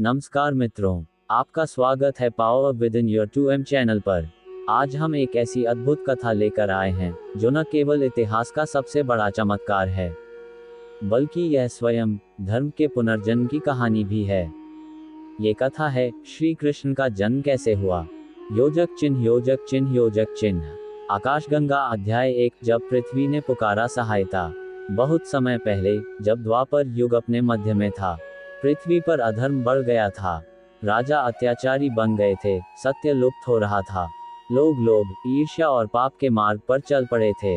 नमस्कार मित्रों, आपका स्वागत है power with in your 2M channel पर। आज हम एक ऐसी अद्भुत कथा लेकर आए हैं जो न केवल इतिहास का सबसे बड़ा चमत्कार है, बल्कि यह स्वयं धर्म के पुनर्जन्म की कहानी भी है। ये कथा है श्री कृष्ण का जन्म कैसे हुआ। योजक चिन्ह योजक चिन्ह योजक चिन्ह। आकाशगंगा अध्याय 1। जब पृथ्वी ने पुकारा सहायता। बहुत समय पहले, जब द्वापर युग अपने मध्य में था, पृथ्वी पर अधर्म बढ़ गया था। राजा अत्याचारी बन गए थे, सत्य लुप्त हो रहा था। लोग लोभ, ईर्ष्या और पाप के मार्ग पर चल पड़े थे।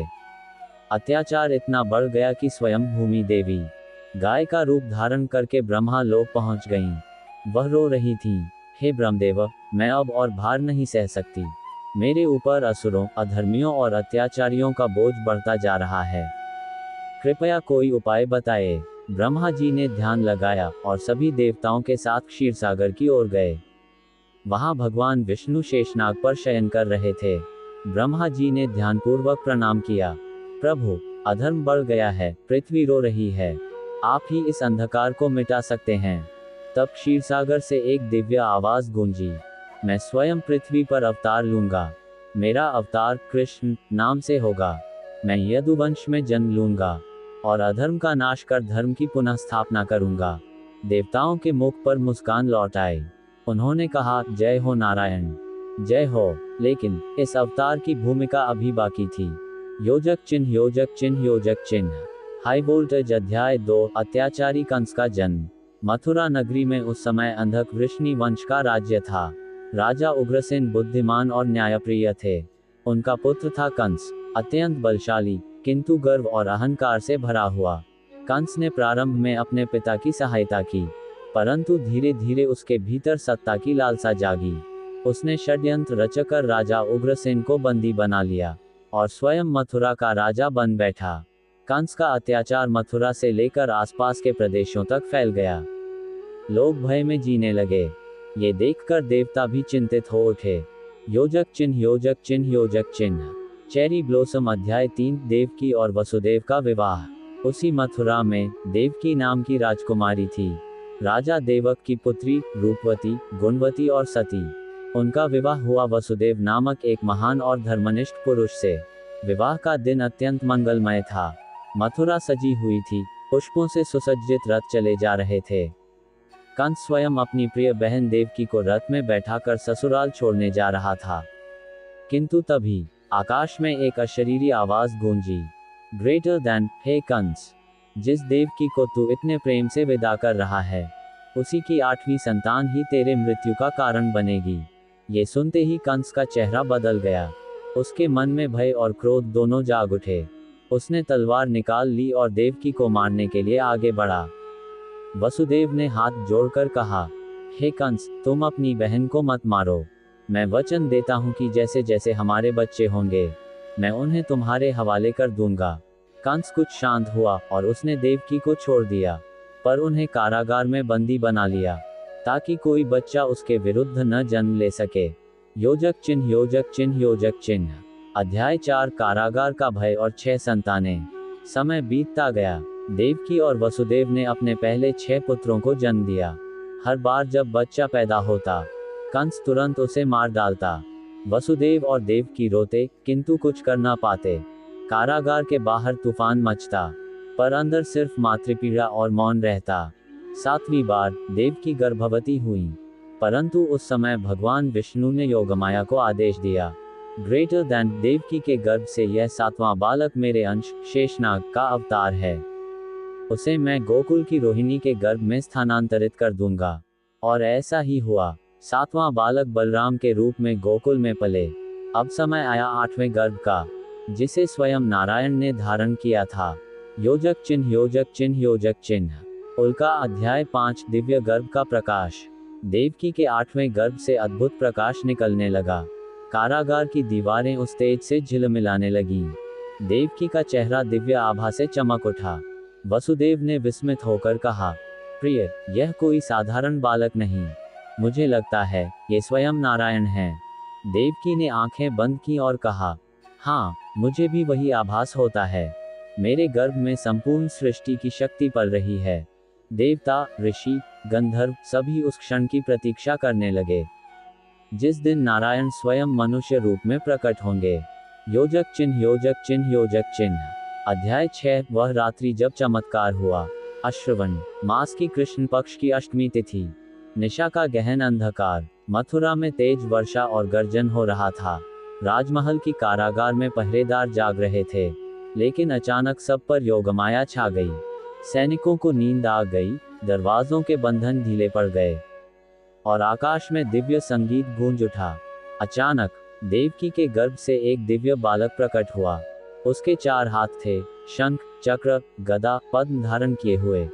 अत्याचार इतना बढ़ गया कि स्वयं भूमि देवी गाय का रूप धारण करके ब्रह्मा लोक पहुंच गईं। वह रो रही थीं, हे ब्रह्मदेव, मैं अब और भार नहीं सह सकती। मेरे ऊपर असुरों, अधर्मियों और अत्याचारियों का बोझ बढ़ता जा रहा है। कृपया कोई उपाय बताएं। ब्रह्मा जी ने ध्यान लगाया और सभी देवताओं के साथ क्षीरसागर की ओर गए। वहां भगवान विष्णु शेषनाग पर शयन कर रहे थे। ब्रह्मा जी ने ध्यानपूर्वक प्रणाम किया। प्रभु, अधर्म बढ़ गया है, पृथ्वी रो रही है। आप ही इस अंधकार को मिटा सकते हैं। तब क्षीरसागर से एक दिव्य आवाज गूंजी, मैं स्वयं पृथ्वी पर अवतार लूंगा। मेरा अवतार कृष्ण नाम से होगा। मैं यदुवंश में जन्म लूंगा और अधर्म का नाश कर धर्म की पुनः स्थापना करूंगा। देवताओं के मुख पर मुस्कान लौट आई। उन्होंने कहा, जय हो नारायण, जय हो। लेकिन इस अवतार की भूमिका अभी बाकी थी। योजक चिन्ह योजक चिन्ह योजक चिन्ह। हाई वोल्टेज अध्याय 2। अत्याचारी कंस का जन्म। मथुरा नगरी में उस समय अंधक वृष्णि वंश का राज्य था। राजा उग्रसेन बुद्धिमान और न्यायप्रिय थे। उनका पुत्र था कंस, अत्यंत बलशाली, किंतु गर्व और अहंकार से भरा हुआ। कंस ने प्रारंभ में अपने पिता की सहायता की, परंतु धीरे धीरे उसके भीतर सत्ता की लालसा जागी। उसने षड्यंत्र रचकर राजा उग्रसेन को बंदी बना लिया और स्वयं मथुरा का राजा बन बैठा। कंस का अत्याचार मथुरा से लेकर आसपास के प्रदेशों तक फैल गया। लोग भय में जीने लगे। ये देखकर देवता भी चिंतित हो उठे। योजक चिन्ह योजक चिन्ह योजक चिन्ह। चेरी ब्लॉसम अध्याय 3। देवकी और वसुदेव का विवाह। उसी मथुरा में देवकी नाम की राजकुमारी थी। राजा देवक की पुत्री रूपवती, गुणवती और सती। उनका विवाह हुआ वसुदेव नामक एक महान और धर्मनिष्ठ पुरुष से। विवाह का दिन अत्यंत मंगलमय था। मथुरा सजी हुई थी, पुष्पों से सुसज्जित रथ चले जा रहे थे। कंस स्वयं अपनी प्रिय बहन देवकी को रथ में बैठाकर ससुराल छोड़ने जा रहा था। किंतु तभी आकाश में एक अशरीरी आवाज गूंजी, ग्रेटर दैन, हे कंस, जिस देवकी को तू इतने प्रेम से विदा कर रहा है, उसी की 8वीं संतान ही तेरे मृत्यु का कारण बनेगी। ये सुनते ही कंस का चेहरा बदल गया। उसके मन में भय और क्रोध दोनों जाग उठे। उसने तलवार निकाल ली और देवकी को मारने के लिए आगे बढ़ा। वसुदेव ने हाथ जोड़कर कहा, हे कंस, तुम अपनी बहन को मत मारो। मैं वचन देता हूं कि जैसे जैसे हमारे बच्चे होंगे, मैं उन्हें तुम्हारे हवाले कर दूंगा। कंस कुछ शांत हुआ और उसने देवकी को छोड़ दिया, पर उन्हें कारागार में बंदी बना लिया, ताकि कोई बच्चा उसके विरुद्ध न जन्म ले सके। योजक चिन्ह योजक चिन्ह योजक चिन्ह। अध्याय 4। कारागार का भय और 6 संतानें। समय बीतता गया। देवकी और वसुदेव ने अपने पहले 6 पुत्रों को जन्म दिया। हर बार जब बच्चा पैदा होता, कंस तुरंत उसे मार डालता। वसुदेव और देवकी रोते, किंतु कुछ कर ना पाते। कारागार के बाहर तूफान मचता, पर अंदर सिर्फ मातृपीड़ा और मौन रहता। 7वीं बार देवकी गर्भवती हुई, परंतु उस समय भगवान विष्णु ने योगमाया को आदेश दिया, ग्रेटर दैन, देवकी के गर्भ से यह 7वां बालक मेरे अंश शेषनाग का अवतार है। उसे मैं गोकुल की रोहिणी के गर्भ में स्थानांतरित कर दूंगा। और ऐसा ही हुआ। 7वां बालक बलराम के रूप में गोकुल में पले। अब समय आया 8वें गर्भ का, जिसे स्वयं नारायण ने धारण किया था। योजक चिन्ह योजक चिन्ह योजक चिन्ह। उल्का अध्याय 5। दिव्य गर्भ का प्रकाश। देवकी के 8वें गर्भ से अद्भुत प्रकाश निकलने लगा। कारागार की दीवारें उस तेज से झिलमिलाने लगीं। देवकी का चेहरा दिव्य आभा से चमक उठा। वसुदेव ने विस्मित होकर कहा, प्रिय, यह कोई साधारण बालक नहीं, मुझे लगता है ये स्वयं नारायण हैं। देवकी ने आंखें बंद की और कहा, हाँ, मुझे भी वही आभास होता है। मेरे गर्भ में संपूर्ण सृष्टि की शक्ति पल रही है। देवता, ऋषि, गंधर्व सभी उस क्षण की प्रतीक्षा करने लगे जिस दिन नारायण स्वयं मनुष्य रूप में प्रकट होंगे। योजक चिन्ह योजक चिन्ह योजक चिन्ह। अध्याय 6। वह रात्रि जब चमत्कार हुआ। अश्रवण मास की कृष्ण पक्ष की अष्टमी तिथि। निशा का गहन अंधकार। मथुरा में तेज वर्षा और गर्जन हो रहा था। राजमहल की कारागार में पहरेदार जाग रहे थे, लेकिन अचानक सब पर योगमाया छा गई। सैनिकों को नींद आ गई, दरवाजों के बंधन ढीले पड़ गए और आकाश में दिव्य संगीत गूंज उठा। अचानक देवकी के गर्भ से एक दिव्य बालक प्रकट हुआ। उसके 4 हाथ थे, शंख, चक्र, गदा, पद्म धारण किए हुए।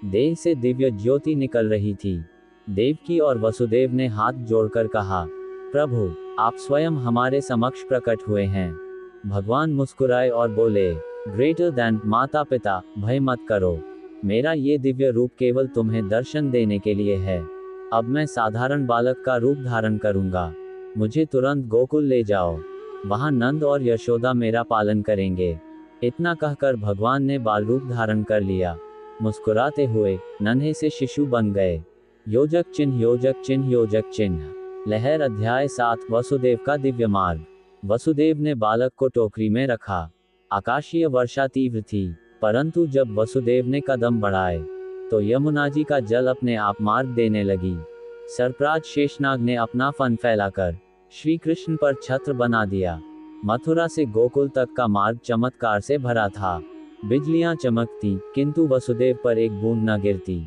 देह से दिव्य ज्योति निकल रही थी। देवकी और वसुदेव ने हाथ जोड़कर कहा, प्रभु, आप स्वयं हमारे समक्ष प्रकट हुए हैं। भगवान मुस्कुराए और बोले, ग्रेटर दैन माता पिता, भय मत करो। मेरा ये दिव्य रूप केवल तुम्हें दर्शन देने के लिए है। अब मैं साधारण बालक का रूप धारण करूंगा। मुझे तुरंत गोकुल ले जाओ, वहां नंद और यशोदा मेरा पालन करेंगे। इतना कहकर भगवान ने बाल रूप धारण कर लिया। मुस्कुराते हुए नन्हे से शिशु बन गए। योजक चिन्ह योजक चिन्ह योजक चिन्ह। लहर। अध्याय 7। वसुदेव का दिव्य मार्ग। वसुदेव ने बालक को टोकरी में रखा। आकाशीय वर्षा तीव्र थी, परंतु जब वसुदेव ने कदम बढ़ाए तो यमुना जी का जल अपने आप मार्ग देने लगी। सर्पराज शेषनाग ने अपना फन फैलाकर श्री कृष्ण पर छत्र बना दिया। मथुरा से गोकुल तक का मार्ग चमत्कार से भरा था। बिजलियां चमकती, किंतु वसुदेव पर एक बूंद न गिरती।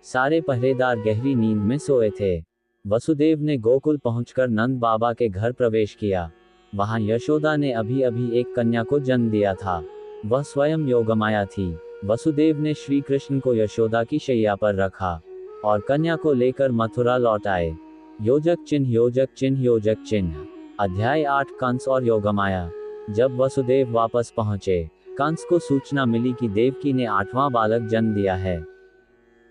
सारे पहरेदार गहरी नींद में सोए थे। वसुदेव ने गोकुल पहुंचकर नंद बाबा के घर प्रवेश किया। वहां यशोदा ने अभी अभी एक कन्या को जन्म दिया था। वह स्वयं योगमाया थी। वसुदेव ने श्री कृष्ण को यशोदा की शैया पर रखा और कन्या को लेकर मथुरा लौट आए। योजक चिन्ह योजक चिन्ह योजक चिन्ह। अध्याय 8। कंस और योगमाया। जब वसुदेव वापस पहुंचे, कंस को सूचना मिली कि देवकी ने 8वां बालक जन्म दिया है।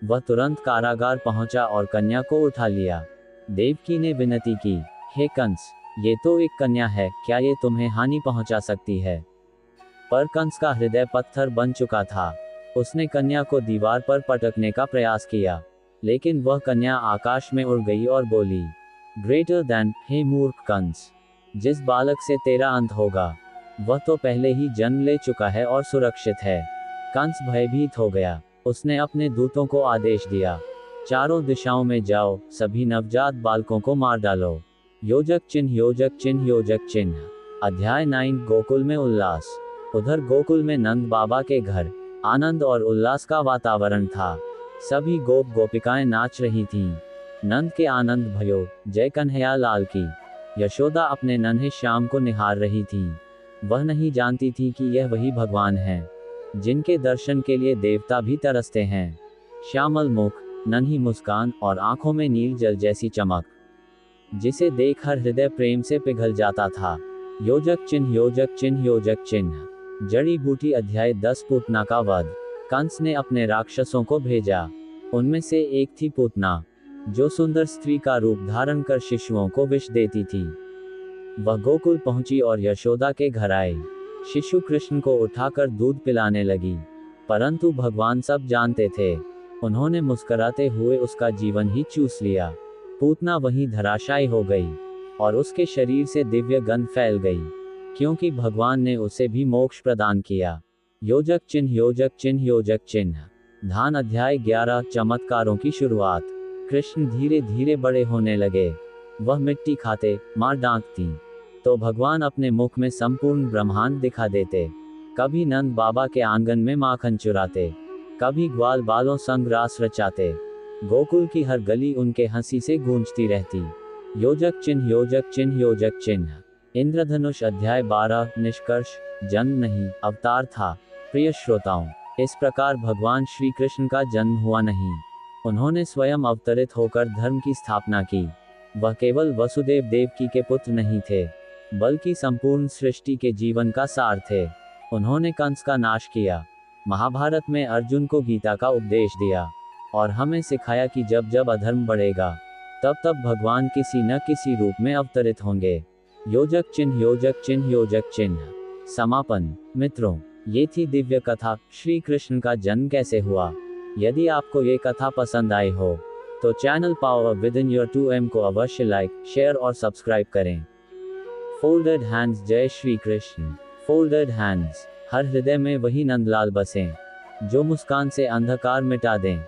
वह तुरंत कारागार पहुंचा और कन्या को उठा लिया। देवकी ने विनती की, हे कंस, ये तो एक कन्या है, क्या ये तुम्हें हानि पहुंचा सकती है? पर कंस का हृदय पत्थर बन चुका था। उसने कन्या को दीवार पर पटकने का प्रयास किया, लेकिन वह कन्या आकाश में उड़ गई और बोली, ग्रेटर दैन, हे मूर्ख कंस, जिस बालक से तेरा अंत होगा वह तो पहले ही जन्म ले चुका है और सुरक्षित है। कंस भयभीत हो गया। उसने अपने दूतों को आदेश दिया, चारों दिशाओं में जाओ, सभी नवजात बालकों को मार डालो। योजक चिन्ह योजक चिन्ह योजक चिन्ह। अध्याय 9। गोकुल में उल्लास। उधर गोकुल में नंद बाबा के घर आनंद और उल्लास का वातावरण था। सभी गोप गोपिकाएं नाच रही थीं। नंद के आनंद भयो, जय कन्हैया लाल की। यशोदा अपने नन्हे श्याम को निहार रही थी। वह नहीं जानती थी कि यह वही भगवान हैं, जिनके दर्शन के लिए देवता भी तरसते हैं। श्यामल मुख, नन्ही मुस्कान और आंखों में नील जल जैसी चमक, जिसे देख हर हृदय प्रेम से पिघल जाता था। योजक चिन्ह योजक चिन्ह योजक चिन्ह। जड़ी बूटी। अध्याय 10। पूतना का वध। कंस ने अपने राक्षसों को भेजा। उनमें से एक थी पूतना, जो सुंदर स्त्री का रूप धारण कर शिशुओं को विष देती थी। वह गोकुल पहुंची और यशोदा के घर आई। शिशु कृष्ण को उठाकर दूध पिलाने लगी, परंतु भगवान सब जानते थे। उन्होंने मुस्कुराते हुए उसका जीवन ही चूस लिया। पूतना वहीं धराशायी हो गई और उसके शरीर से दिव्य गंध फैल गई, क्योंकि भगवान ने उसे भी मोक्ष प्रदान किया। योजक चिन्ह योजक चिन्ह योजक चिन्ह। धान। अध्याय 11। चमत्कारों की शुरुआत। कृष्ण धीरे धीरे बड़े होने लगे। वह मिट्टी खाते, मां डांटती तो भगवान अपने मुख में संपूर्ण ब्रह्मांड दिखा देते। कभी नंद बाबा के आंगन में माखन चुराते, कभी ग्वाल बालों संग रास रचाते। गोकुल की हर गली उनके हंसी से गूंजती रहती। योजक चिन्ह योजक चिन्ह योजक चिन्ह। इंद्रधनुष। अध्याय 12। निष्कर्ष। जन्म नहीं, अवतार था। प्रिय श्रोताओं, इस प्रकार भगवान श्री कृष्ण का जन्म हुआ नहीं, उन्होंने स्वयं अवतरित होकर धर्म की स्थापना की। वह केवल वसुदेव देवकी के पुत्र नहीं थे, बल्कि संपूर्ण सृष्टि के जीवन का सार थे। उन्होंने कंस का नाश किया, महाभारत में अर्जुन को गीता का उपदेश दिया और हमें सिखाया कि जब जब अधर्म बढ़ेगा, तब तब भगवान किसी न किसी रूप में अवतरित होंगे। योजक चिन्ह योजक चिन्ह योजक चिन्ह। समापन। मित्रों, ये थी दिव्य कथा, श्री कृष्ण का जन्म कैसे हुआ। यदि आपको ये कथा पसंद आई हो तो channel power with in your 2M को अवश्य लाइक, शेयर और सब्सक्राइब करें। Folded hands. जय श्री कृष्ण। Folded hands. हर हृदय में वही नंदलाल बसें जो मुस्कान से अंधकार मिटा दें।